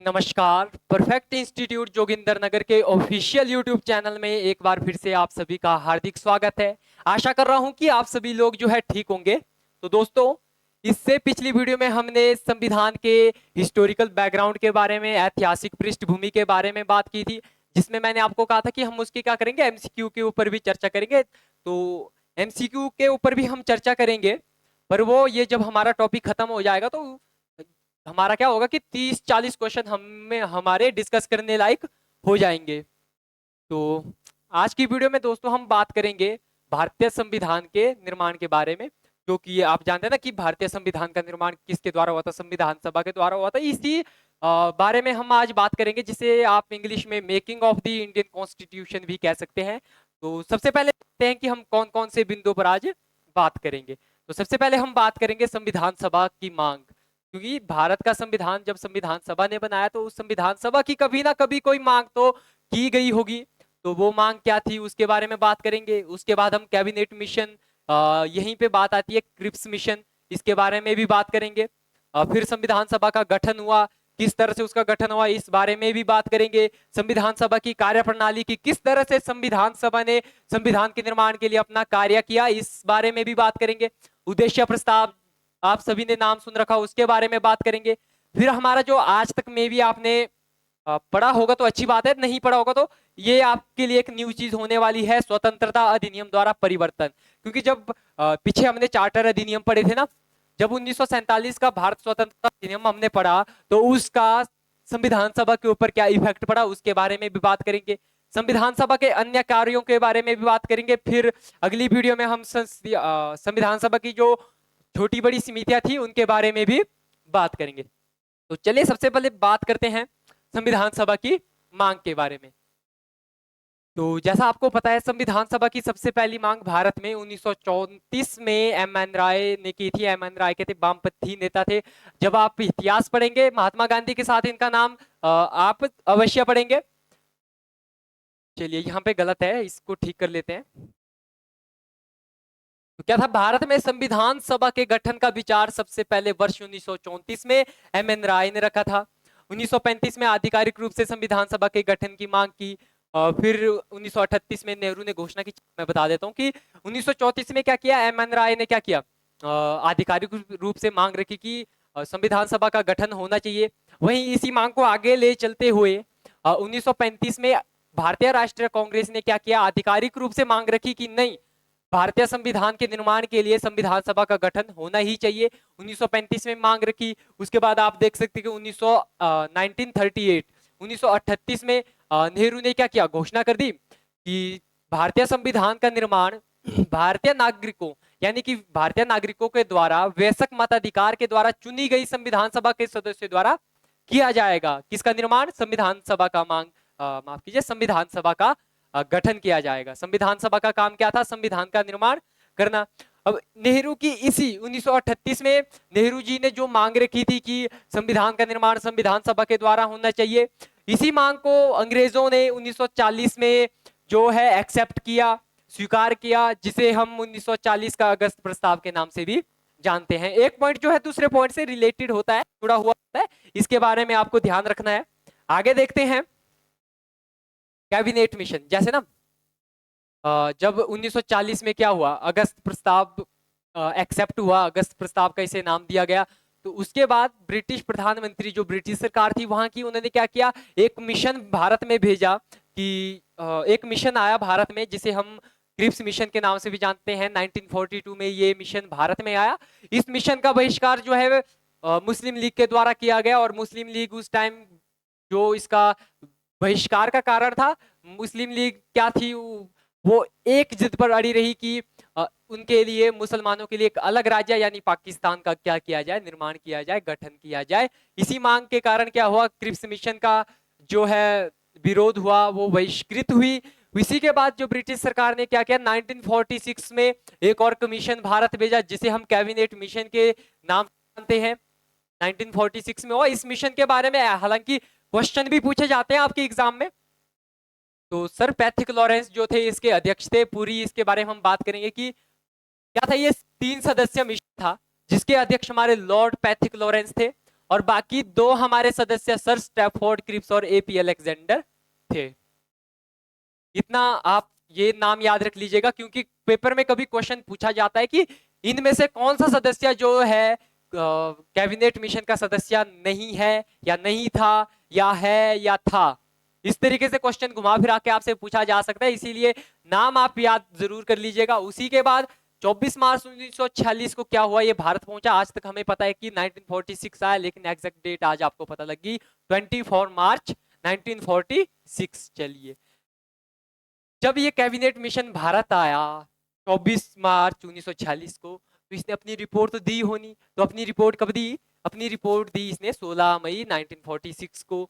नमस्कार। Perfect institute Joginder नगर के official YouTube channel में एक बार फिर से आप सभी का हार्दिक स्वागत है। आशा कर रहा हूं कि आप सभी लोग जो है ठीक होंगे। तो दोस्तों, इससे पिछली वीडियो में हमने संविधान के हिस्टोरिकल बैकग्राउंड के बारे में, ऐतिहासिक पृष्ठभूमि के बारे में बात की थी, जिसमें मैंने आपको कहा था कि हम उसकी क्या करेंगे, एमसीक्यू के ऊपर भी चर्चा करेंगे। तो एमसीक्यू के ऊपर भी हम चर्चा करेंगे, पर वो ये जब हमारा टॉपिक खत्म हो जाएगा तो हमारा क्या होगा कि 30-40 क्वेश्चन हमें हमारे डिस्कस करने लायक हो जाएंगे। तो आज की वीडियो में दोस्तों हम बात करेंगे भारतीय संविधान के निर्माण के बारे में, जो कि आप जानते हैं ना कि भारतीय संविधान का निर्माण किसके द्वारा हुआ था, संविधान सभा के द्वारा हुआ था। इसी बारे में हम आज बात करेंगे, जिसे आप इंग्लिश में making of the Indian constitution भी कह सकते हैं। तो सबसे पहले देखते हैं कि हम कौन कौन से बिंदुओं पर आज बात करेंगे। तो सबसे पहले हम बात करेंगे संविधान सभा की मांग, क्योंकि भारत का संविधान जब संविधान सभा ने बनाया तो उस संविधान सभा की कभी ना कभी कोई मांग तो की गई होगी। तो वो मांग क्या थी उसके बारे में बात करेंगे। उसके बाद हम कैबिनेट मिशन, यहीं पे बात आती है क्रिप्स मिशन, इसके बारे में भी बात करेंगे। फिर संविधान सभा का गठन हुआ, किस तरह से उसका गठन हुआ इस बारे में भी बात करेंगे। संविधान सभा की कार्यप्रणाली की किस तरह से संविधान सभा ने संविधान के निर्माण के लिए अपना कार्य किया, इस बारे में भी बात करेंगे। उद्देश्य प्रस्ताव आप सभी ने नाम सुन रखा, उसके बारे में बात करेंगे। फिर हमारा जो आज तक में भी आपने पढ़ा होगा तो अच्छी बात है, नहीं पढ़ा होगा तो ये आपके लिए एक न्यू चीज होने वाली है, स्वतंत्रता अधिनियम द्वारा परिवर्तन। क्योंकि जब पीछे हमने चार्टर अधिनियम पढ़े थे ना, जब 1947 का भारत स्वतंत्रता अधिनियम हमने पढ़ा तो उसका संविधान सभा के ऊपर क्या इफेक्ट पड़ा, उसके बारे में भी बात करेंगे। संविधान सभा के अन्य कार्यों के बारे में भी बात करेंगे। फिर अगली वीडियो में हम संविधान सभा की जो छोटी बड़ी समितियां थी उनके बारे में भी बात करेंगे। तो चलिए सबसे पहले बात करते हैं संविधान सभा की मांग के बारे में। तो जैसा आपको पता है, संविधान सभा की सबसे पहली मांग भारत में 1934 में एम.एन. राय ने की थी। एम.एन. राय के थे, वामपंथी नेता थे। जब आप इतिहास पढ़ेंगे महात्मा गांधी के साथ इनका नाम आप अवश्य पढ़ेंगे। चलिए यहाँ पे गलत है, इसको ठीक कर लेते हैं। तो क्या था, भारत में संविधान सभा के गठन का विचार सबसे पहले वर्ष 1934 में एम.एन. राय ने रखा था। 1935 में आधिकारिक रूप से संविधान सभा के गठन की मांग की। फिर 1938 में नेहरू ने घोषणा की। मैं बता देता हूँ कि 1934 में क्या किया, एम.एन. राय ने क्या किया, आधिकारिक रूप से मांग रखी कि संविधान सभा का गठन होना चाहिए। वहीं इसी मांग को आगे ले चलते हुए 1935 में भारतीय राष्ट्रीय कांग्रेस ने क्या किया, आधिकारिक रूप से मांग रखी कि नहीं, भारतीय संविधान के निर्माण के लिए संविधान सभा का गठन होना ही चाहिए। 1935 में मांग रखी। उसके बाद आप देख सकते हैं कि 1938 में नेहरू ने क्या किया, घोषणा कर दी कि भारतीय संविधान का निर्माण भारतीय नागरिकों, यानी कि भारतीय नागरिकों के द्वारा वयस्क मताधिकार के द्वारा चुनी गई संविधान सभा के सदस्यों द्वारा किया जाएगा। किसका निर्माण, संविधान सभा का माफ कीजिए, संविधान सभा का गठन किया जाएगा। संविधान सभा का काम क्या था, संविधान का निर्माण करना। अब नेहरू की इसी 1938 में नेहरू जी ने जो मांग रखी थी कि संविधान का निर्माण संविधान सभा के द्वारा होना चाहिए, इसी मांग को अंग्रेजों ने 1940 में जो है एक्सेप्ट किया, स्वीकार किया, जिसे हम 1940 का अगस्त प्रस्ताव के नाम से भी जानते हैं। एक पॉइंट जो है दूसरे पॉइंट से रिलेटेड होता है, जुड़ा हुआ होता है, इसके बारे में आपको ध्यान रखना है। आगे देखते हैं कैबिनेट मिशन। जैसे ना जब 1940 में क्या हुआ, अगस्त प्रस्ताव एक्सेप्ट हुआ, अगस्त प्रस्ताव का इसे नाम दिया गया। तो उसके बाद ब्रिटिश प्रधानमंत्री, जो ब्रिटिश सरकार थी वहां की, उन्होंने क्या किया, एक मिशन भारत में भेजा कि एक मिशन आया भारत में जिसे हम क्रिप्स मिशन के नाम से भी जानते हैं। 1942 में ये मिशन भारत में आया। इस मिशन का बहिष्कार जो है मुस्लिम लीग के द्वारा किया गया, और मुस्लिम लीग उस टाइम जो इसका बहिष्कार का कारण था, मुस्लिम लीग क्या थी, वो एक जिद पर अड़ी रही कि उनके लिए, मुसलमानों के लिए एक अलग राज्य यानी पाकिस्तान का क्या किया जाए, निर्माण किया जाए, गठन किया जाए। इसी मांग के कारण क्या हुआ, क्रिप्स मिशन का जो है विरोध हुआ, वो बहिष्कृत हुई। इसी के बाद जो ब्रिटिश सरकार ने क्या किया, 1946 में एक और कमीशन भारत भेजा, जिसे हम कैबिनेट मिशन के नाम जानते हैं। 1946 में हुआ। इस मिशन के बारे में हालांकि क्वेश्चन भी पूछे जाते हैं आपके एग्जाम में। तो सर पैथिक लॉरेंस जो थे इसके अध्यक्ष थे। पूरी इसके बारे में हम बात करेंगे कि क्या था, ये 3 सदस्य मिशन था जिसके अध्यक्ष हमारे लॉर्ड पैथिक लॉरेंस थे। और बाकी 2 हमारे सदस्य सर स्टैफोर्ड क्रिप्स और एपी अलेक्जेंडर थे। इतना आप ये नाम याद रख लीजिएगा, क्योंकि पेपर में कभी क्वेश्चन पूछा जाता है कि इनमें से कौन सा सदस्य जो है कैबिनेट मिशन का सदस्य नहीं है, या नहीं था, या है, या था। इस तरीके से क्वेश्चन घुमा फिरा के आपसे पूछा जा सकता है, इसीलिए नाम आप याद जरूर कर लीजिएगा। उसी के बाद 24 मार्च 1946 को क्या हुआ, ये भारत पहुंचा। आज तक हमें पता है कि 1946 आया, लेकिन एग्जैक्ट डेट आज आपको पता लगी 24 मार्च 1946। चलिए, जब ये कैबिनेट मिशन भारत आया 24 मार्च 1946 को, तो इसने अपनी रिपोर्ट तो दी होनी। तो अपनी रिपोर्ट कब दी? अपनी रिपोर्ट दी इसने 16 मई 1946 को।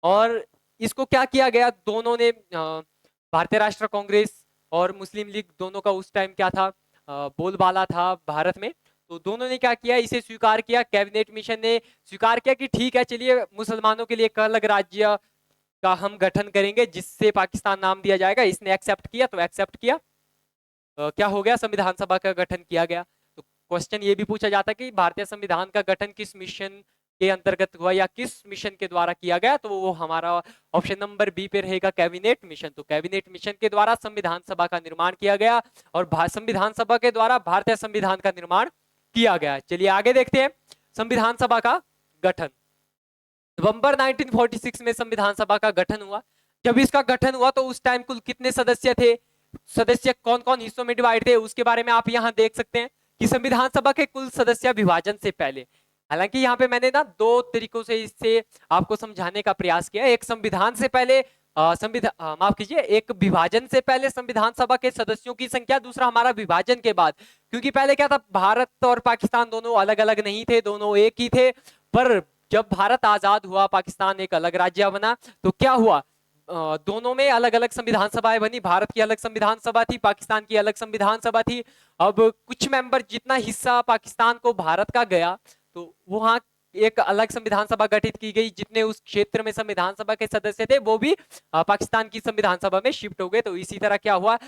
और इसको क्या किया गया, दोनों ने भारतीय राष्ट्र कांग्रेस और मुस्लिम लीग दोनों का उस टाइम क्या था, बोलबाला था भारत में। तो दोनों ने क्या किया, इसे स्वीकार किया। कैबिनेट मिशन ने स्वीकार किया कि ठीक है, चलिए मुसलमानों के लिए एक अलग राज्य का हम गठन करेंगे जिससे पाकिस्तान नाम दिया जाएगा। इसने एक्सेप्ट किया, तो एक्सेप्ट किया, क्या हो गया, संविधान सभा का गठन किया गया। तो क्वेश्चन ये भी पूछा जाता है कि भारतीय संविधान का गठन किस मिशन के अंतर्गत हुआ या किस मिशन के द्वारा किया गया, तो वो हमारा ऑप्शन नंबर बी पे रहेगा, कैबिनेट मिशन। तो कैबिनेट मिशन के द्वारा संविधान सभा का निर्माण किया गया और संविधान सभा के द्वारा भारतीय संविधान का निर्माण किया गया। चलिए आगे देखते हैं संविधान सभा का गठन। नवंबर 1946 में संविधान सभा का गठन हुआ। जब इसका गठन हुआ तो उस टाइम कुल कितने सदस्य थे, सदस्य कौन कौन हिस्सों में डिवाइड थे, उसके बारे में आप यहां देख सकते हैं कि संविधान सभा के कुल सदस्य विभाजन से पहले, हालांकि यहाँ पे मैंने ना 2 तरीकों से इससे आपको समझाने का प्रयास किया। एक संविधान से पहले संविधान माफ कीजिए, एक विभाजन से पहले संविधान सभा के सदस्यों की संख्या, दूसरा हमारा विभाजन के बाद। क्योंकि पहले क्या था, भारत और पाकिस्तान दोनों अलग अलग नहीं थे, दोनों एक ही थे। पर जब भारत आजाद हुआ, पाकिस्तान एक अलग राज्य बना, तो क्या हुआ, दोनों में अलग अलग संविधान सभाएं बनी। भारत की अलग संविधान सभा थी, पाकिस्तान की अलग संविधान सभा थी। अब कुछ मेंबर, जितना हिस्सा पाकिस्तान को भारत का गया, तो वहां एक अलग संविधान सभा गठित की गई। जितने उस क्षेत्र में संविधान सभा के सदस्य थे वो भी पाकिस्तान की संविधान सभा में शिफ्ट हो गए। तो इसी तरह क्या हुआ,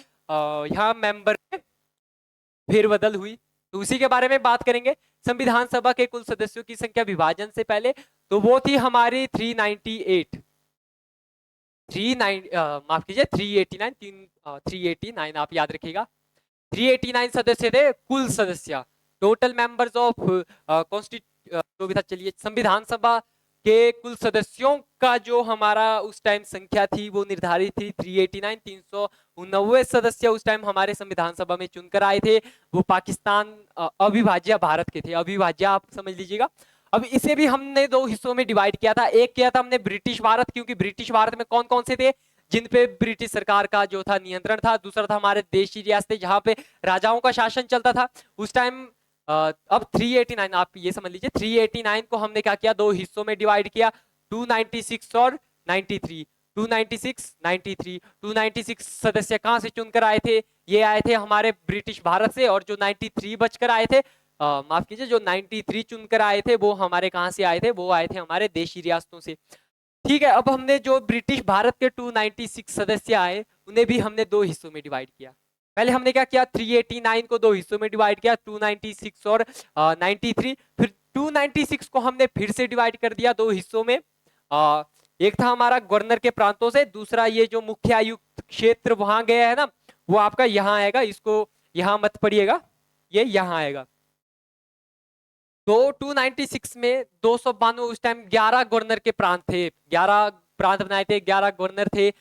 यहाँ मेंबर में फेरबदल हुई। तो उसी के बारे में बात करेंगे। संविधान सभा के कुल सदस्यों की संख्या विभाजन से पहले, तो वो थी हमारी 398, माफ कीजिए 389 आप याद रखिएगा। 389 सदस्य थे कुल सदस्य, टोटल मेंबर्स ऑफ जो भी था। चलिए, संविधान सभा के कुल सदस्यों का जो हमारा उस टाइम संख्या थी वो निर्धारित थी 389। 389 सदस्य उस टाइम हमारे संविधान सभा में चुनकर आए थे। वो पाकिस्तान अविभाज्य भारत के थे, अविभाज्य आप समझ लीजिएगा। अब इसे भी हमने 2 हिस्सों में डिवाइड किया था। एक किया था हमने ब्रिटिश भारत, क्योंकि ब्रिटिश भारत में कौन कौन से थे जिन पे ब्रिटिश सरकार का जो था नियंत्रण था। दूसरा था हमारे देशी रियासतें जहां पे राजाओं का शासन चलता था उस टाइम। अब 389 आप ये समझ लीजिए, 389 को हमने क्या किया, 2 हिस्सों में डिवाइड किया, 296 और 93। 296 93, 296 सदस्य कहां से चुनकर आए थे, ये आए थे हमारे ब्रिटिश भारत से। और जो 93 बचकर आए थे, माफ कीजिए, जो 93 चुनकर आए थे वो हमारे कहां से आए थे, वो आए थे हमारे देशी रियासतों से। ठीक है, अब हमने जो ब्रिटिश भारत के 296 सदस्य आए उन्हें भी हमने 2 हिस्सों में डिवाइड किया। पहले हमने क्या किया, 389 को 2 हिस्सों में डिवाइड किया, 296 और 93। फिर 296 को हमने फिर से डिवाइड कर दिया 2 हिस्सों में। एक था हमारा गवर्नर के प्रांतों से, दूसरा ये जो मुख्य आयुक्त क्षेत्र वहां गया है ना, वो आपका यहाँ आएगा। इसको यहाँ मत पढ़िएगा, ये यहाँ आएगा। तो 296 में 292 उस टाइम 11 गवर्नर के प्रांत थे, 11 प्रांत बनाए थे, 11 गवर्नर थे।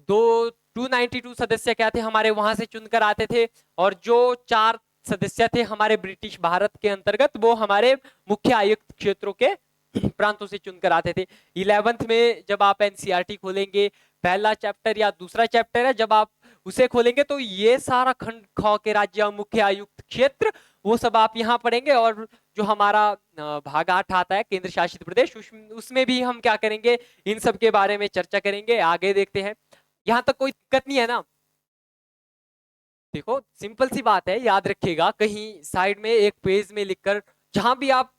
292 सदस्य क्या थे, हमारे वहां से चुनकर आते थे। और जो 4 सदस्य थे हमारे ब्रिटिश भारत के अंतर्गत, वो हमारे मुख्य आयुक्त क्षेत्रों के प्रांतों से चुनकर आते थे। 11th में जब आप एनसीईआरटी खोलेंगे, पहला चैप्टर या दूसरा चैप्टर है, जब आप उसे खोलेंगे तो ये सारा खंड ख के राज्य, मुख्य आयुक्त क्षेत्र, वो सब आप यहाँ पढ़ेंगे। और जो हमारा भाग 8 आता है केंद्र शासित प्रदेश, उसमें भी हम क्या करेंगे, इन सब के बारे में चर्चा करेंगे। आगे देखते हैं, यहाँ तक कोई दिक्कत नहीं है ना। देखो सिंपल सी बात है, याद रखिएगा, कहीं साइड में एक पेज में लिखकर, जहां भी आप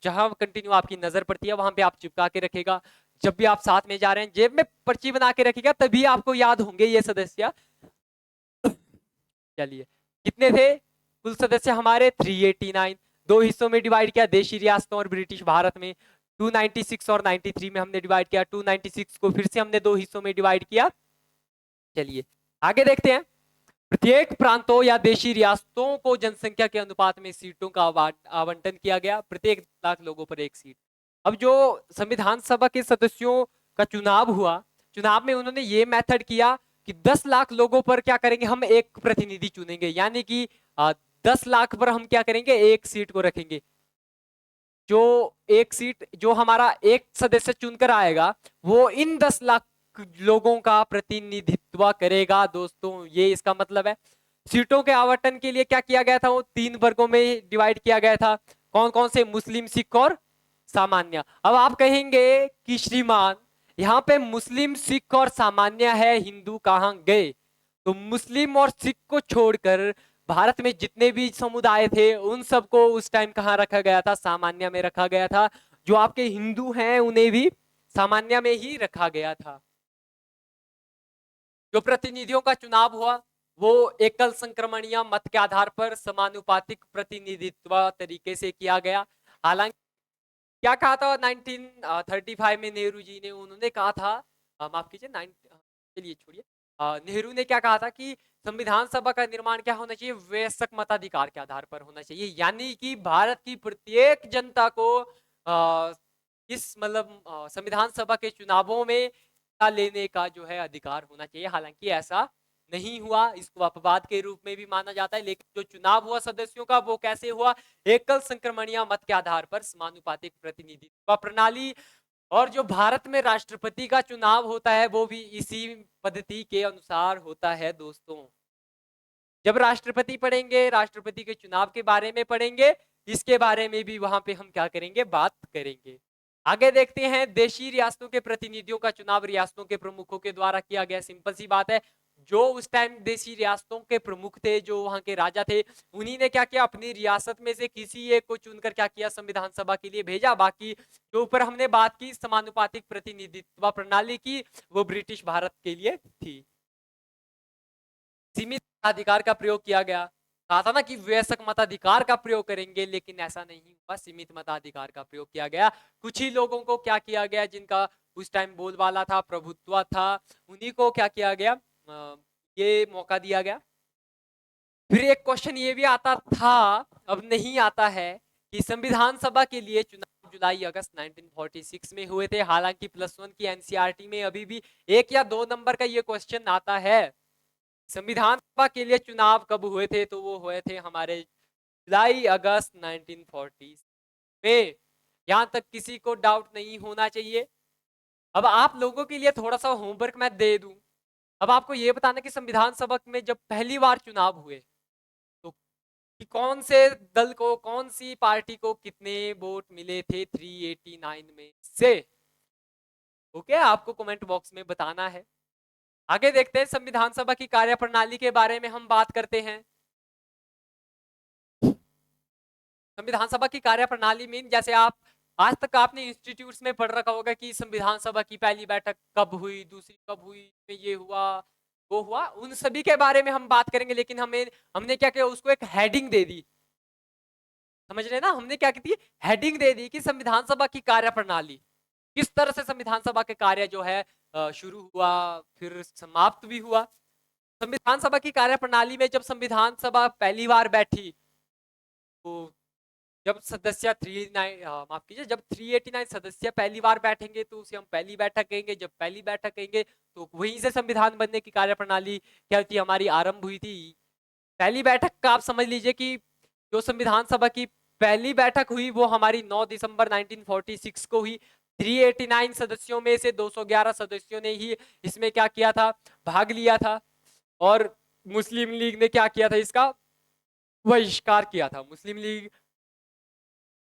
जहां कंटिन्यू आपकी नजर पड़ती है वहां पे आप चिपका के रखेगा। जब भी आप साथ में जा रहे हैं जेब में पर्ची बना के रखेगा, तभी आपको याद होंगे ये सदस्य। चलिए, कितने थे कुल सदस्य हमारे, 389। 2 हिस्सों में डिवाइड किया, देशी रियासतों और ब्रिटिश भारत में। 296 और 93 में हमने डिवाइड किया, 296 को फिर से हमने 2 हिस्सों में डिवाइड किया। चलिए आगे देखते हैं। प्रत्येक प्रांतों या देशी रियासतों को जनसंख्या के अनुपात में सीटों का आवंटन किया गया, प्रत्येक लाख लोगों पर एक सीट। अब जो संविधान सभा के सदस्यों का चुनाव हुआ, चुनाव में उन्होंने ये मेथड किया कि 10 लाख लोगों पर क्या करेंगे, हम एक प्रतिनिधि चुनेंगे, यानी कि 10 लाख पर हम क्या करेंगे, एक सीट को रखेंगे। जो एक सीट जो हमारा एक सदस्य चुनकर आएगा वो इन 10 लाख लोगों का प्रतिनिधित्व करेगा। दोस्तों ये इसका मतलब है। सीटों के आवंटन के लिए क्या किया गया था, वो 3 वर्गों में डिवाइड किया गया था। कौन कौन से, मुस्लिम, सिख और सामान्य। अब आप कहेंगे कि श्रीमान यहाँ पे मुस्लिम, सिख और सामान्य है, हिंदू कहाँ गए? तो मुस्लिम और सिख को छोड़कर भारत में जितने भी समुदाय थे उन सबको उस टाइम कहाँ रखा गया था, सामान्य में रखा गया था। जो आपके हिंदू हैं उन्हें भी सामान्य में ही रखा गया था। जो प्रतिनिधियों का चुनाव हुआ वो एकल संक्रमणीय मत के आधार पर समानुपातिक प्रतिनिधित्व तरीके से किया गया। हालांकि क्या कहा था 1935 में नेहरू जी ने, उन्होंने कहा था, माफ कीजिए, चलिए छोड़िए, नेहरू ने क्या कहा था कि संविधान सभा का निर्माण क्या होना चाहिए, वयस्क मताधिकार के आधार पर होना चाहिए, यानी कि भारत की प्रत्येक जनता को इस मतलब संविधान सभा के चुनावों में हिस्सा लेने का जो है अधिकार होना चाहिए। हालांकि ऐसा नहीं हुआ, इसको अपवाद के रूप में भी माना जाता है। लेकिन जो चुनाव हुआ सदस्यों का वो कैसे हुआ, एकल संक्रमणीय मत के आधार पर समानुपातिक प्रतिनिधित्व प्रणाली। और जो भारत में राष्ट्रपति का चुनाव होता है वो भी इसी पद्धति के अनुसार होता है। दोस्तों जब राष्ट्रपति पढ़ेंगे, राष्ट्रपति के चुनाव के बारे में पढ़ेंगे, इसके बारे में भी वहां पे हम क्या करेंगे, बात करेंगे। आगे देखते हैं, देशी रियासतों के प्रतिनिधियों का चुनाव रियासतों के प्रमुखों के द्वारा किया गया। सिंपल सी बात है, जो उस टाइम देशी रियासतों के प्रमुख थे, जो वहां के राजा थे, उन्हीं ने क्या किया, अपनी रियासत में से किसी एक को चुनकर क्या किया, संविधान सभा के लिए भेजा। बाकी जो ऊपर हमने बात की समानुपातिक प्रतिनिधित्व प्रणाली की, वो ब्रिटिश भारत के लिए थी। सीमित मताधिकार का प्रयोग किया गया। कहा था ना कि वयस्क मताधिकार का प्रयोग करेंगे, लेकिन ऐसा नहीं हुआ, सीमित मताधिकार का प्रयोग किया गया। कुछ ही लोगों को क्या किया गया, जिनका उस टाइम बोलबाला था, प्रभुत्व था, उन्हीं को क्या किया गया, ये मौका दिया गया। फिर एक क्वेश्चन ये भी आता था, अब नहीं आता है, कि संविधान सभा के लिए चुनाव जुलाई अगस्त 1946 में हुए थे। हालांकि +1 की एनसीईआरटी में अभी भी 1 या 2 नंबर का ये क्वेश्चन आता है, संविधान सभा के लिए चुनाव कब हुए थे, तो वो हुए थे हमारे जुलाई अगस्त 1940 में। यहां तक किसी को डाउट नहीं होना चाहिए। अब आप लोगों के लिए थोड़ा सा होमवर्क मैं दे दूं। अब आपको ये बताना कि संविधान सभा में जब पहली बार चुनाव हुए तो कि कौन से दल को, कौन सी पार्टी को कितने वोट मिले थे 389 में से। ओके, आपको कमेंट बॉक्स में बताना है। आगे देखते हैं, संविधान सभा की कार्यप्रणाली के बारे में हम बात करते हैं। संविधान सभा की कार्यप्रणाली में जैसे आप आज तक आपने इंस्टीट्यूट्स में पढ़ रखा होगा कि संविधान सभा की पहली बैठक कब हुई, दूसरी कब हुई, ये हुआ, वो हुआ, उन सभी के बारे में हम बात करेंगे। लेकिन हमने क्या किया, उसको एक हेडिंग दे दी, समझ रहे ना, हमने क्या की, हेडिंग दे दी कि संविधान सभा की कार्यप्रणाली, किस तरह से संविधान सभा के कार्य जो है शुरू हुआ, फिर समाप्त भी हुआ। संविधान सभा की कार्यप्रणाली में जब संविधान सभा पहली बार बैठी तो जब सदस्य 39 माफ कीजिए, जब 389 सदस्य पहली बार बैठेंगे तो उसे हम पहली बैठक कहेंगे। जब पहली बैठक कहेंगे तो वहीं से संविधान बनने की कार्यप्रणाली क्या होती है, हमारी आरंभ हुई थी। पहली बैठक का आप समझ लीजिए कि जो संविधान सभा की पहली बैठक हुई वो हमारी 9 दिसंबर 1946 को हुई। 389 सदस्यों में से 211 सदस्यों ने ही इसमें क्या किया था, भाग लिया था। और मुस्लिम लीग ने क्या किया था, इसका बहिष्कार किया था। मुस्लिम लीग,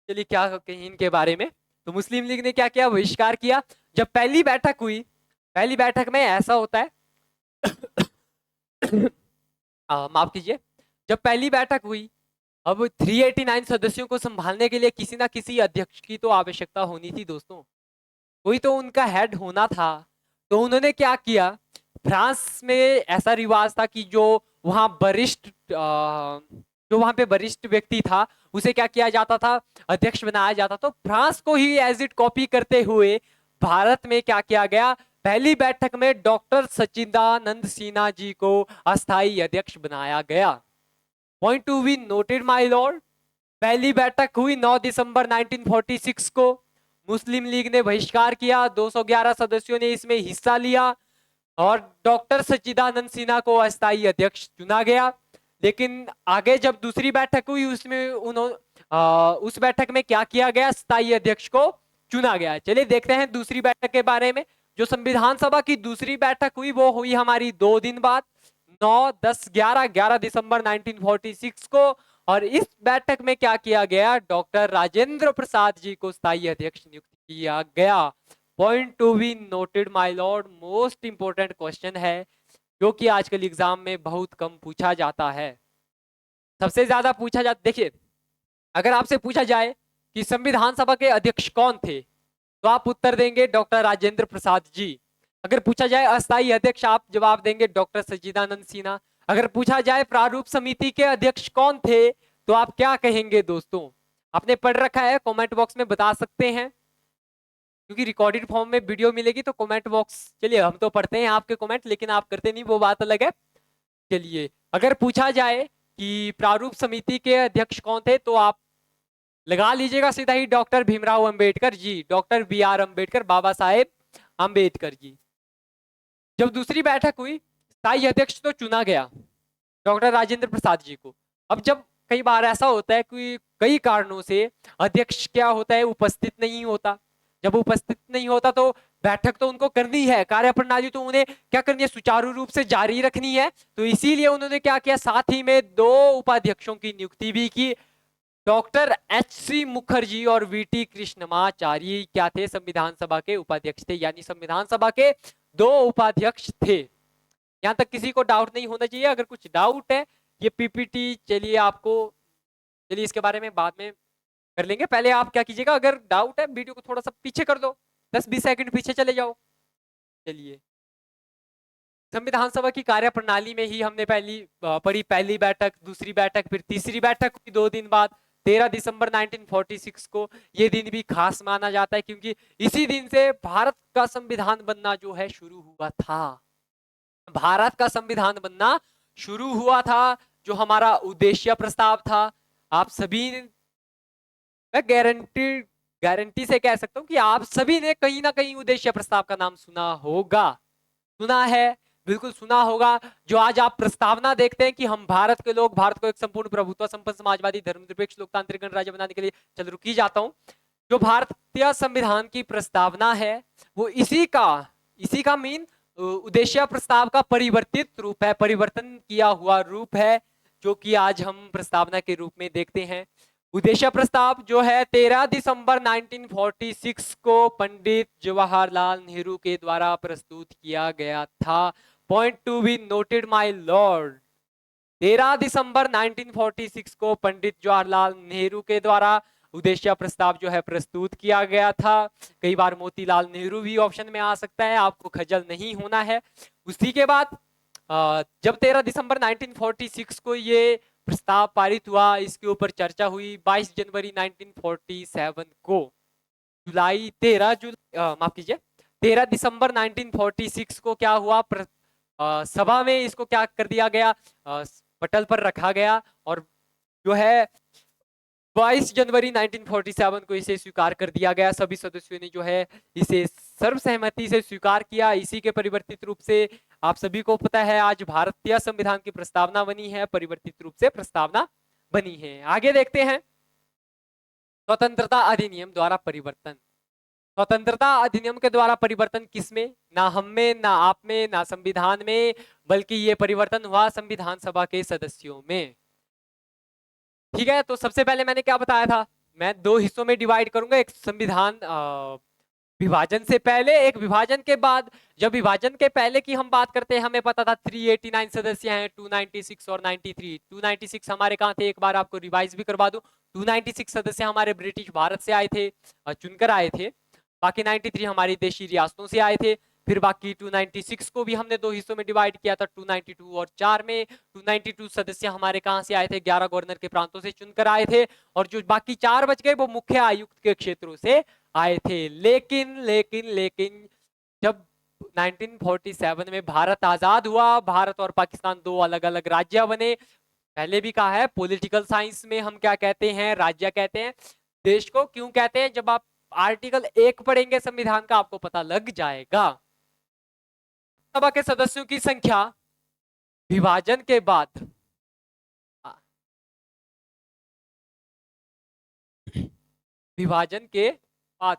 चलिए क्या कहें इनके बारे में, तो मुस्लिम लीग ने क्या किया, बहिष्कार किया। जब पहली बैठक हुई, पहली बैठक में ऐसा होता है माफ कीजिए, जब पहली बैठक हुई, अब 389 सदस्यों को संभालने के लिए किसी ना किसी अध्यक्ष की तो आवश्यकता होनी थी। दोस्तों कोई तो उनका हेड होना था। तो उन्होंने क्या किया, फ्रांस में ऐसा रिवाज था कि जो वहां वरिष्ठ जो वहां पे वरिष्ठ व्यक्ति था उसे क्या किया जाता था, अध्यक्ष बनाया जाता। तो फ्रांस को ही एज इट कॉपी करते हुए भारत में क्या किया गया, पहली बैठक में डॉक्टर सच्चिदानंद सिन्हा जी को अस्थायी अध्यक्ष बनाया गया। Point to be noted my Lord, पहली बैठक हुई 9 दिसंबर 1946 को। मुस्लिम लीग ने बहिष्कार किया, 211 सदस्यों ने इसमें हिस्सा लिया और डॉक्टर सच्चिदानंद सिन्हा को अस्थायी अध्यक्ष चुना गया। लेकिन आगे जब दूसरी बैठक हुई उसमें उस बैठक में क्या किया गया, स्थायी अध्यक्ष को चुना गया। चलिए देखते हैं दूसरी बैठक के बारे में। जो संविधान सभा की दूसरी बैठक हुई वो हुई हमारी 2 दिन बाद, 9, 10, 11 दिसंबर 1946 को। और इस बैठक में क्या किया गया, डॉक्टर राजेंद्र प्रसाद जी को स्थायी अध्यक्ष नियुक्त किया गया। Point to be noted my Lord, most important question है जो कि आजकल एग्जाम में बहुत कम पूछा जाता है। सबसे ज्यादा पूछा जाता, देखिए अगर आपसे पूछा जाए कि संविधान सभा के अध्यक्ष कौन थे तो आप उत्तर देंगे डॉक्टर राजेंद्र प्रसाद जी। अगर पूछा जाए अस्थायी अध्यक्ष, आप जवाब देंगे डॉक्टर सच्चिदानंद सिन्हा। अगर पूछा जाए प्रारूप समिति के अध्यक्ष कौन थे तो आप क्या कहेंगे दोस्तों? आपने पढ़ रखा है, कमेंट बॉक्स में बता सकते हैं, क्योंकि रिकॉर्डेड फॉर्म में वीडियो मिलेगी तो कमेंट बॉक्स, चलिए हम तो पढ़ते हैं आपके कमेंट, लेकिन आप करते नहीं, वो बात अलग है। चलिए अगर पूछा जाए कि प्रारूप समिति के अध्यक्ष कौन थे तो आप लगा लीजिएगा सीधा ही doctor Bhimrao Ambedkar ji, doctor BR Ambedkar, Baba Saheb Ambedkar ji. जब दूसरी बैठक हुई स्थायी अध्यक्ष तो चुना गया डॉक्टर राजेंद्र प्रसाद जी को। अब जब कई बार ऐसा होता है कि कई कारणों से अध्यक्ष क्या होता है, उपस्थित नहीं होता। जब उपस्थित नहीं होता तो बैठक तो उनको करनी है, कार्यप्रणाली तो उन्हें क्या करनी है, सुचारू रूप से जारी रखनी है। तो इसीलिए उन्होंने क्या किया, साथ ही में 2 उपाध्यक्षों की नियुक्ति भी की। डॉक्टर HC मुखर्जी और VT कृष्णमाचारी क्या थे, संविधान सभा के उपाध्यक्ष थे, यानी संविधान सभा के 2 उपाध्यक्ष थे। यहां तक किसी को डाउट नहीं होना चाहिए। अगर कुछ डाउट है ये PPT, चलिए आपको, चलिए इसके बारे में बाद में कर लेंगे। पहले आप क्या कीजिएगा, अगर डाउट है वीडियो को थोड़ा सा पीछे कर दो, 10-20 सेकंड पीछे चले जाओ। चलिए संविधान सभा की कार्यप्रणाली में ही हमने पढ़ी पहली बैठक, दूसरी बैठक, फिर तीसरी बैठक हुई 2 दिन बाद 13 दिसंबर 1946 को। ये दिन भी खास माना जाता है क्योंकि इसी दिन से भारत का संविधान बनना जो है शुरू हुआ था। भारत का संविधान बनना शुरू हुआ था। जो हमारा उद्देश्य प्रस्ताव था, आप सभी, मैं गारंटी से कह सकता हूं कि आप सभी ने कहीं ना कहीं उद्देश्य प्रस्ताव का नाम सुना होगा, सुना है, बिल्कुल सुना होगा। जो आज आप प्रस्तावना देखते हैं कि हम भारत के लोग भारत को एक संपूर्ण प्रभुत्व संपन्न समाजवादी धर्मनिरपेक्ष लोकतांत्रिक गणराज्य बनाने के लिए, चल रुकी जाता हूं, जो भारतीय संविधान की प्रस्तावना है वो इसी का मीन उद्देश्य प्रस्ताव का परिवर्तित रूप है, परिवर्तन किया हुआ रूप है, जो कि आज हम प्रस्तावना के रूप में देखते हैं। उद्देश्य प्रस्ताव जो है 13 दिसंबर 1946 को पंडित जवाहरलाल नेहरू के द्वारा प्रस्तुत किया गया था। Point to be noted my Lord, 13 दिसंबर 1946 को पंडित जवाहरलाल नेहरू के द्वारा उद्देश्य प्रस्ताव जो है प्रस्तुत किया गया था। कई बार मोतीलाल नेहरू भी ऑप्शन में आ सकता है, आपको खजल नहीं होना है। उसी के बाद जब 13 दिसंबर 1946 को ये प्रस्ताव पारित हुआ, इसके ऊपर चर्चा हुई। 22 जनवरी 1947 को जुलाई 13 दिसंबर 1946 को क्या हुआ, सभा में इसको क्या कर दिया गया, पटल पर रखा गया और जो है 22 जनवरी 1947 को इसे स्वीकार कर दिया गया। सभी सदस्यों ने जो है इसे सर्वसहमति से स्वीकार किया। इसी के परिवर्तित रूप से आप सभी को पता है आज भारतीय संविधान की प्रस्तावना बनी है, परिवर्तित रूप से प्रस्तावना बनी है। आगे देखते हैं स्वतंत्रता अधिनियम द्वारा परिवर्तन। स्वतंत्रता अधिनियम के द्वारा परिवर्तन किसमें, ना हम में, ना आप में, ना संविधान में, बल्कि ये परिवर्तन हुआ संविधान सभा के सदस्यों में। ठीक है, तो सबसे पहले मैंने क्या बताया था, मैं 2 हिस्सों में डिवाइड करूंगा, एक संविधान विभाजन से पहले, एक विभाजन के बाद। जब विभाजन के पहले की हम बात करते हैं, हमें पता था 389 सदस्य हैं, 296 और 93। 296 हमारे कहाँ थे, एक बार आपको रिवाइज भी करवा दूं, 296 सदस्य हमारे ब्रिटिश भारत से आए थे, चुनकर आए थे। बाकी 93 हमारी देशी रियासतों से आए थे। फिर बाकी 296 को भी हमने 2 हिस्सों में डिवाइड किया था, 292 और 4 में। 292 सदस्य हमारे कहां से आए थे, 11 गवर्नर के प्रांतों से चुनकर आए थे, और जो बाकी 4 बच गए वो मुख्य आयुक्त के क्षेत्रों से आए थे। लेकिन लेकिन लेकिन जब 1947 में भारत आजाद हुआ, भारत और पाकिस्तान 2 अलग अलग राज्य बने। पहले भी कहा है, पॉलिटिकल साइंस में हम क्या कहते हैं, राज्य कहते हैं। देश को क्यों कहते हैं, जब आप आर्टिकल 1 पढ़ेंगे संविधान का आपको पता लग जाएगा। सभा के सदस्यों की संख्या विभाजन के बाद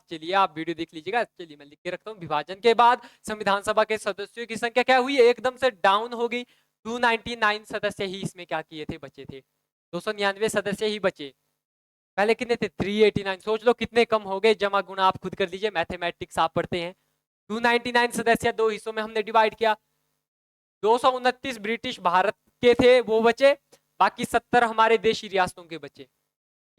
चलिए आप वीडियो देख लीजिएगा, चलिए मैं लिख के रखता हूं। विभाजन के बाद संविधान सभा के सदस्यों की संख्या क्या हुई, एकदम से डाउन हो गई। 299 सदस्य ही इसमें क्या किए थे, बचे थे। 299 सदस्य ही बचे। पहले कितने थे, 389। सोच लो कितने कम हो गए, जमा गुणा आप खुद कर लीजिए, मैथमेटिक्स आप पढ़ते हैं। 299 सदस्य 2 हिस्सों में हमने डिवाइड किया। 229 ब्रिटिश भारत के थे, वो बचे। बाकी 70 हमारे देशी रियासतों के बचे।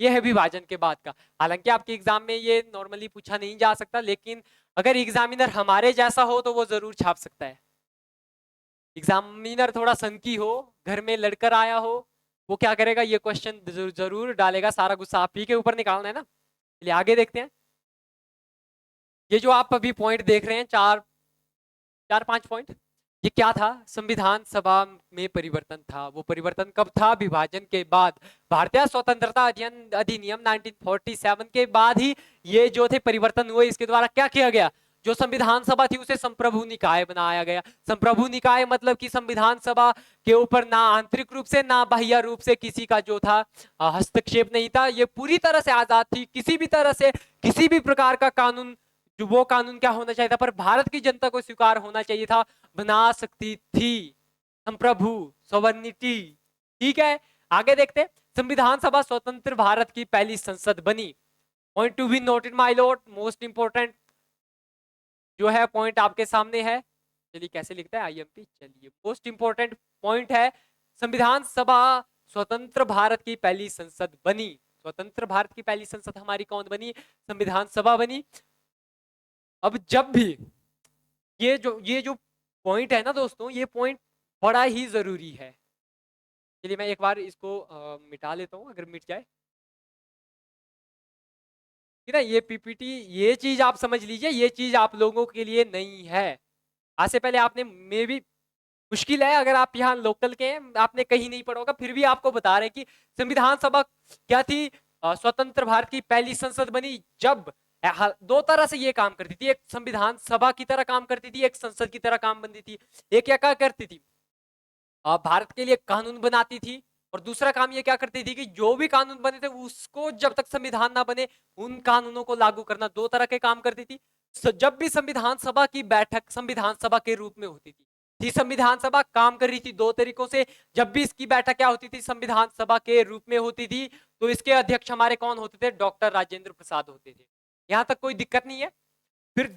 ये है विभाजन के बाद का। हालांकि आपके एग्जाम में ये नॉर्मली पूछा नहीं जा सकता, लेकिन अगर एग्जामिनर हमारे जैसा हो तो वो जरूर छाप सकता है। एग्जामिनर थोड़ा संकी हो, घर में लड़कर आया हो, वो क्या करेगा, ये क्वेश्चन जरूर डालेगा। सारा गुस्सा आप ही के ऊपर निकालना है ना। चलिए आगे देखते हैं। ये जो आप अभी पॉइंट देख रहे हैं, 4-5 पॉइंट, ये क्या था, संविधान सभा में परिवर्तन था। वो परिवर्तन कब था, विभाजन के बाद। भारतीय स्वतंत्रता अधिनियम 1947 के बाद ही ये जो थे परिवर्तन हुए। इसके द्वारा क्या किया गया, जो संविधान सभा थी उसे संप्रभु निकाय बनाया गया। संप्रभु निकाय मतलब कि संविधान सभा के ऊपर ना आंतरिक रूप से ना बाह्य रूप से किसी का जो था हस्तक्षेप नहीं था। ये पूरी तरह से आजाद थी, किसी भी तरह से किसी भी प्रकार का कानून, जो वो कानून क्या होना चाहिए था, पर भारत की जनता को स्वीकार होना चाहिए था, बना सकती थी। संप्रभु, सॉवर्निटी, ठीक है। आगे देखते हैं। संविधान सभा स्वतंत्र भारत की पहली संसद बनी। Point to be noted my Lord, most important जो है पॉइंट आपके सामने है। चलिए कैसे लिखता है आईएमपी, चलिए मोस्ट इंपोर्टेंट पॉइंट है, संविधान सभा स्वतंत्र भारत की पहली संसद बनी। स्वतंत्र भारत की पहली संसद हमारी कौन बनी, संविधान सभा बनी। अब जब भी ये जो पॉइंट है ना दोस्तों, ये पॉइंट बड़ा ही जरूरी है। चलिए मैं एक बार इसको मिटा लेता हूं, अगर मिट जाए ना ये पीपीटी। ये चीज आप समझ लीजिए, ये चीज आप लोगों के लिए नहीं है। आज से पहले आपने, मे भी मुश्किल है अगर आप यहाँ लोकल के हैं, आपने कहीं नहीं पढ़ा होगा, फिर भी आपको बता रहे हैं कि संविधान सभा क्या थी, स्वतंत्र भारत की पहली संसद बनी। जब दो तरह से ये काम करती थी, एक संविधान सभा की तरह काम करती थी, एक संसद की तरह काम बनती थी। एक क्या करती थी, भारत के लिए कानून बनाती थी, और दूसरा काम ये क्या करती थी कि जो भी कानून बने थे उसको जब तक संविधान ना बने उन कानूनों को लागू करना। दो तरह के काम करती थी। जब भी संविधान सभा की बैठक संविधान सभा के रूप में होती थी संविधान सभा काम कर रही थी 2 तरीकों से। जब भी इसकी बैठक क्या होती थी, संविधान सभा के रूप में होती थी, तो इसके अध्यक्ष हमारे कौन होते थे, डॉक्टर राजेंद्र प्रसाद होते थे। यहां तक कोई दिक्कत नहीं है। फिर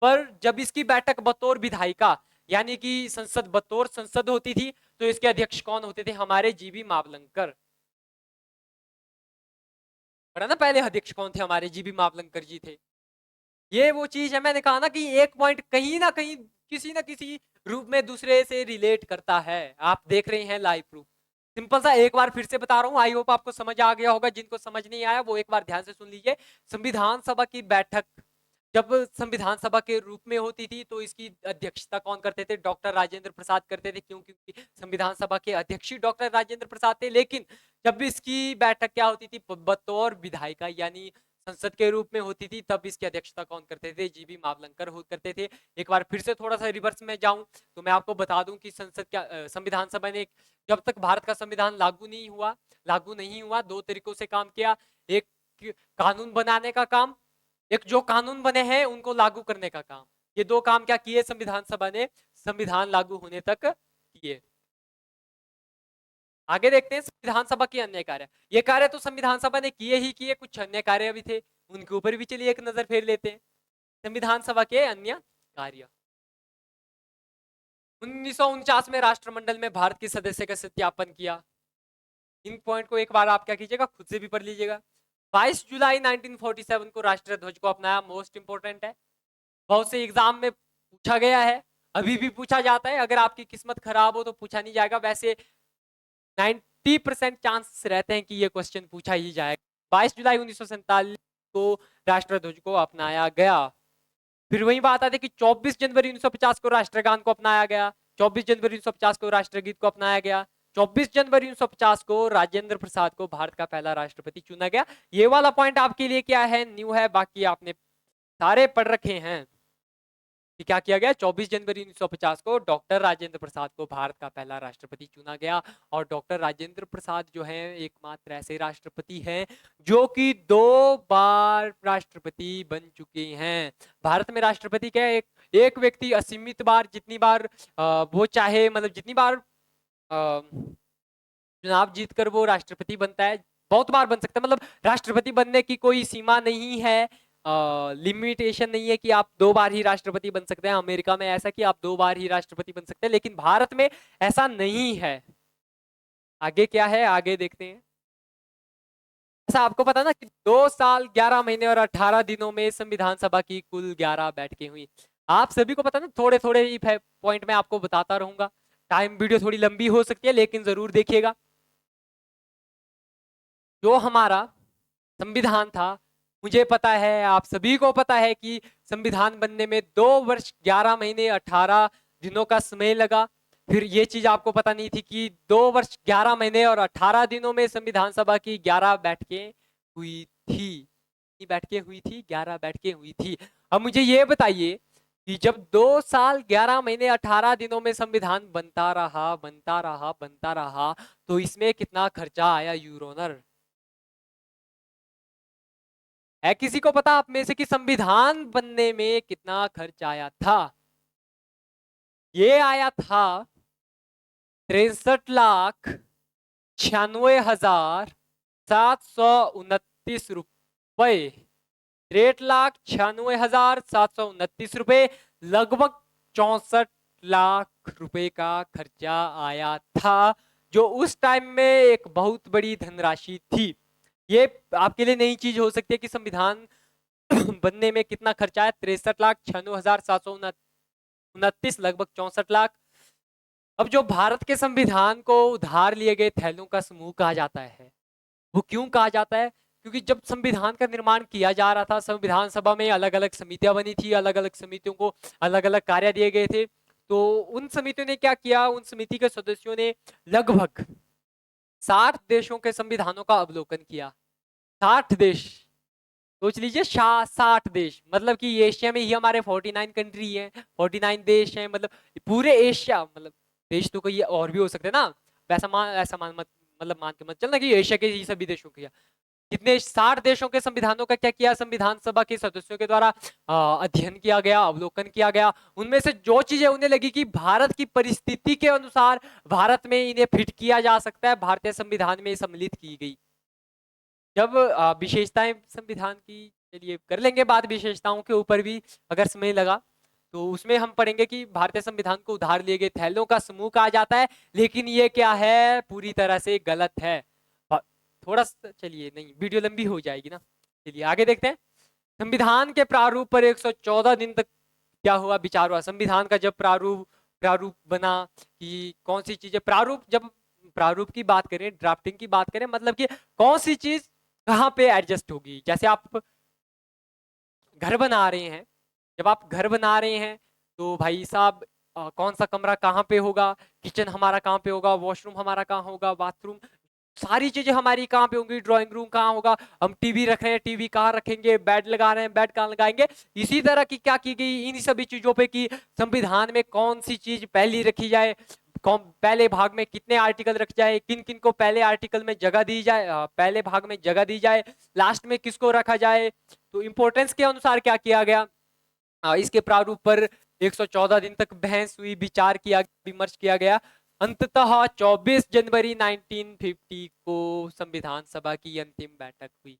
पर जब इसकी बैठक बतौर विधायिका यानी कि संसद बतौर संसद होती थी, तो इसके अध्यक्ष कौन होते थे, हमारे जीबी मावलंकर। पढ़ा ना पहले अध्यक्ष कौन थे, हमारे जीबी मावलंकर जी थे। ये वो चीज है, मैंने कहा ना कि एक पॉइंट कहीं ना कहीं किसी ना किसी रूप में दूसरे से रिलेट करता है। आप देख रहे हैं लाइव प्रूफ। सिंपल सा एक बार फिर से बता रहा हूं, आई होप आपको समझ आ गया होगा। जिनको समझ नहीं आया वो एक बार ध्यान से सुन लीजिए। संविधान सभा की बैठक जब संविधान सभा के रूप में होती थी, तो इसकी अध्यक्षता कौन करते थे, डॉक्टर राजेंद्र प्रसाद करते थे। क्यों, क्योंकि संविधान सभा के अध्यक्ष ही डॉक्टर राजेंद्र प्रसाद थे। लेकिन जब भी इसकी बैठक क्या होती थी, बतौर विधायिका यानी संसद के रूप में होती थी, तब इसकी अध्यक्षता कौन करते थे, जीबी मावलंकर करते थे। एक बार फिर से थोड़ा सा रिवर्स में जाऊं तो मैं आपको बता दूं कि संविधान सभा ने जब तक भारत का संविधान लागू नहीं हुआ 2 तरीकों से काम किया। एक कानून बनाने का काम, एक जो कानून बने हैं उनको लागू करने का काम। ये 2 काम क्या किए संविधान सभा ने संविधान लागू होने तक किए। आगे देखते हैं संविधान सभा के अन्य कार्य। ये कार्य तो संविधान सभा ने किए ही किए, कुछ अन्य कार्य भी थे, उनके ऊपर भी चलिए एक नजर फेर लेते हैं। संविधान सभा के अन्य कार्य। 1949 में राष्ट्रमंडल में भारत की सदस्य का सत्यापन किया। इन पॉइंट को एक बार आप क्या कीजिएगा, खुद से भी पढ़ लीजिएगा। 22 जुलाई 1947 को राष्ट्रीय ध्वज को अपनाया, मोस्ट इंपोर्टेंट है। बहुत से एग्जाम में पूछा गया है, अभी भी पूछा जाता है। अगर आपकी किस्मत खराब हो तो पूछा नहीं जाएगा, वैसे 90% चांस रहते हैं कि ये क्वेश्चन पूछा ही जाएगा। 22 जुलाई 1947 को राष्ट्रध्वज को अपनाया गया। फिर वही बात आती है कि 24 जनवरी 1950 को राष्ट्रगान को अपनाया गया, 24 जनवरी 1950 को राष्ट्रगीत को अपनाया गया, 24 जनवरी 1950 को राजेंद्र प्रसाद को भारत का पहला राष्ट्रपति चुना गया। ये वाला पॉइंट आपके लिए क्या है, न्यू है, बाकी आपने सारे पढ़ रखे हैं कि क्या किया गया। 24 जनवरी 1950 को डॉक्टर राजेंद्र प्रसाद को भारत का पहला राष्ट्रपति चुना गया। और डॉक्टर राजेंद्र प्रसाद जो है एकमात्र ऐसे राष्ट्रपति हैं जो कि 2 बार राष्ट्रपति बन चुके हैं। भारत में राष्ट्रपति क्या है, एक व्यक्ति असीमित बार, जितनी बार वो चाहे, मतलब जितनी बार चुनाव जीतकर वो राष्ट्रपति बनता है, बहुत बार बन सकता है। मतलब राष्ट्रपति बनने की कोई सीमा नहीं है, लिमिटेशन नहीं है कि आप 2 बार ही राष्ट्रपति बन सकते हैं। अमेरिका में ऐसा कि आप 2 बार ही राष्ट्रपति बन सकते हैं, लेकिन भारत में ऐसा नहीं है। आगे क्या है, आगे देखते हैं। ऐसा आपको पता ना कि 2 साल 11 महीने और 18 दिनों में संविधान सभा की कुल 11 बैठकें हुई। आप सभी को पता ना, थोड़े थोड़े ही पॉइंट में आपको बताता रहूंगा। टाइम वीडियो थोड़ी लंबी हो सकती है, लेकिन जरूर देखिएगा। जो हमारा संविधान था, मुझे पता है, आप सभी को पता है कि संविधान बनने में 2 वर्ष 11 महीने 18 दिनों का समय लगा। फिर ये चीज आपको पता नहीं थी कि 2 वर्ष 11 महीने और 18 दिनों में संविधान सभा की 11 बैठकें हुई थी। 11 बैठकें हुई थी। अब मुझे ये बताइए कि जब 2 साल 11 महीने 18 दिनों में संविधान बनता रहा, तो इसमें कितना खर्चा आया यूरोनर? है किसी को पता आप में से कि संविधान बनने में कितना खर्च आया था? ये आया था 63,96,729 रुपए। 63,96,729 रुपए, लगभग 64 लाख रुपए का खर्चा आया था, जो उस टाइम में एक बहुत बड़ी धनराशि थी। ये आपके लिए नई चीज हो सकती है कि संविधान बनने में कितना खर्चा है। 63,96,729, लगभग 64 लाख। अब जो भारत के संविधान को उधार लिए गए थैलों का समूह कहा जाता है, वो क्यों कहा जाता है? क्योंकि जब संविधान का निर्माण किया जा रहा था, संविधान सभा में अलग अलग समितियां बनी थी, अलग अलग समितियों को अलग अलग कार्य दिए गए थे। तो उन समितियों ने क्या किया, उन समिति के सदस्यों ने लगभग 60 देशों के संविधानों का अवलोकन किया। 60 देश, सोच लीजिए, 60 देश, मतलब कि एशिया में ही हमारे 49 कंट्री हैं, 49 देश हैं। मतलब पूरे एशिया, मतलब देश तो कोई और भी हो सकते हैं ना, ऐसा मान मत, मतलब मान के मत चलना कि एशिया के ही सभी देशों के। कितने 60 देशों के संविधानों का क्या किया, संविधान सभा के सदस्यों के द्वारा अध्ययन किया गया, अवलोकन किया गया। उनमें से जो चीजें उन्हें लगी कि भारत की परिस्थिति के अनुसार भारत में इन्हें फिट किया जा सकता है, भारतीय संविधान में सम्मिलित की गई। जब विशेषताएं संविधान की, चलिए कर लेंगे बात विशेषताओं के ऊपर भी अगर समय लगा, तो उसमें हम पढ़ेंगे कि भारतीय संविधान को उधार लिए गए थैलों का समूह कहा जाता है। लेकिन ये क्या है, पूरी तरह से गलत है। थोड़ा चलिए, नहीं वीडियो लंबी हो जाएगी ना, चलिए आगे देखते हैं। संविधान के प्रारूप पर 114 दिन तक क्या हुआ, विचार हुआ। संविधान का जब प्रारूप बना कि कौन सी चीजें, जब प्रारूप की बात करें, ड्राफ्टिंग की बात करें, मतलब कि कौन सी चीज कहाँ पे एडजस्ट होगी। जैसे आप घर बना रहे हैं, जब आप घर बना रहे हैं तो भाई साहब कौन सा कमरा कहाँ पे होगा, किचन हमारा कहाँ पे होगा, वॉशरूम हमारा कहाँ होगा, बाथरूम, सारी चीजें हमारी कहाँ पे होंगी, ड्राइंग रूम कहाँ होगा, हम टीवी रख रहे हैं टीवी कहाँ रखेंगे, बेड लगा रहे हैं बेड कहाँ लगाएंगे। इसी तरह की क्या की गई इन सभी चीजों पे कि संविधान में कौन सी चीज पहली रखी जाए, कौन पहले भाग में कितने आर्टिकल रख जाए, किन किन को पहले आर्टिकल में जगह दी जाए, पहले भाग में जगह दी जाए, लास्ट में किसको रखा जाए। तो इंपोर्टेंस के अनुसार क्या किया गया, इसके प्रारूप पर 114 दिन तक बहस हुई, विचार किया, विमर्श किया गया। अंततः 24 जनवरी 1950 को संविधान सभा की अंतिम बैठक हुई।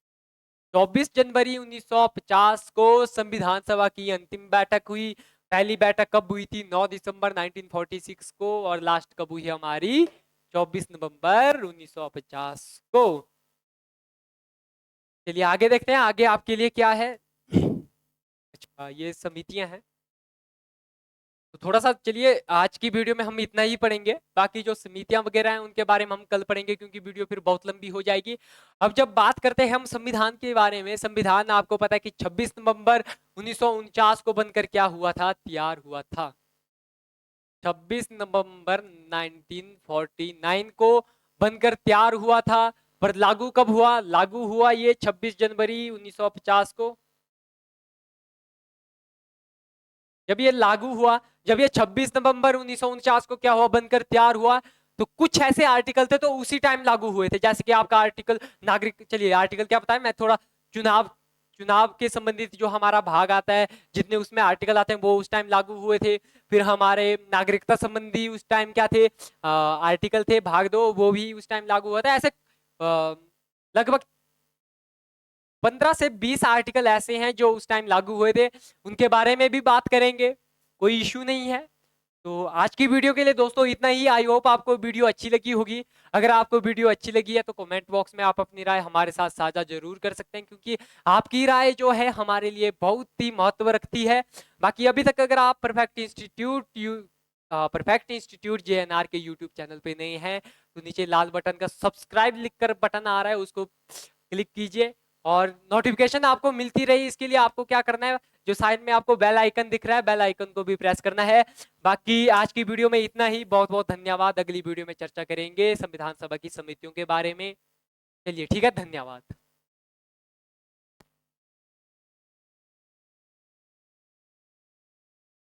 24 जनवरी 1950 को संविधान सभा की अंतिम बैठक हुई। पहली बैठक कब हुई थी, 9 दिसंबर 1946 को, और लास्ट कब हुई हमारी, 24 नवंबर 1950 को। चलिए आगे देखते हैं, आगे आपके लिए क्या है। ये समितियां हैं। तो थोड़ा सा चलिए आज की वीडियो में हम इतना ही पढ़ेंगे, बाकी जो समितियां वगैरह हैं उनके बारे में हम कल पढ़ेंगे क्योंकि वीडियो फिर बहुत लंबी हो जाएगी। अब जब बात करते हैं हम संविधान के बारे में, संविधान आपको पता है कि 26 नवंबर 1949 को बनकर क्या हुआ था, तैयार हुआ था। 26 नवंबर 1949 को बनकर तैयार हुआ था, पर लागू कब हुआ? लागू हुआ ये 26 जनवरी 1950 को। जब ये लागू हुआ, जब ये 26 नवंबर 1949 को क्या हुआ, बनकर तैयार हुआ, तो कुछ ऐसे आर्टिकल थे तो उसी टाइम लागू हुए थे, जैसे कि आपका आर्टिकल नागरिक, चलिए आर्टिकल क्या बताएं, मैं थोड़ा चुनाव चुनाव के संबंधित जो हमारा भाग आता है, जितने उसमें आर्टिकल आते हैं वो उस टाइम लागू हुए थे। फिर हमारे नागरिकता संबंधी उस टाइम क्या थे, आर्टिकल थे भाग 2, वो भी उस टाइम लागू हुआ था। ऐसे लगभग 15 से 20 आर्टिकल ऐसे हैं जो उस टाइम लागू हुए थे, उनके बारे में भी बात करेंगे, कोई इश्यू नहीं है। तो आज की वीडियो के लिए दोस्तों इतना ही। आई होप आपको वीडियो अच्छी लगी होगी। अगर आपको वीडियो अच्छी लगी है तो कमेंट बॉक्स में आप अपनी राय हमारे साथ साझा जरूर कर सकते हैं, क्योंकि आपकी राय जो है हमारे लिए बहुत ही महत्व रखती है। बाकी अभी तक अगर आप परफेक्ट इंस्टीट्यूट जेएनआर के यूट्यूब चैनल पे नए हैं तो नीचे लाल बटन का सब्सक्राइब लिखकर बटन आ रहा है, उसको क्लिक कीजिए और नोटिफिकेशन आपको मिलती रही। इसके लिए आपको क्या करना है, जो साइड में आपको बेल आइकन दिख रहा है, बेल आइकन को भी प्रेस करना है। बाकी आज की वीडियो में इतना ही। बहुत बहुत धन्यवाद। अगली वीडियो में चर्चा करेंगे संविधान सभा की समितियों के बारे में। चलिए ठीक है, धन्यवाद।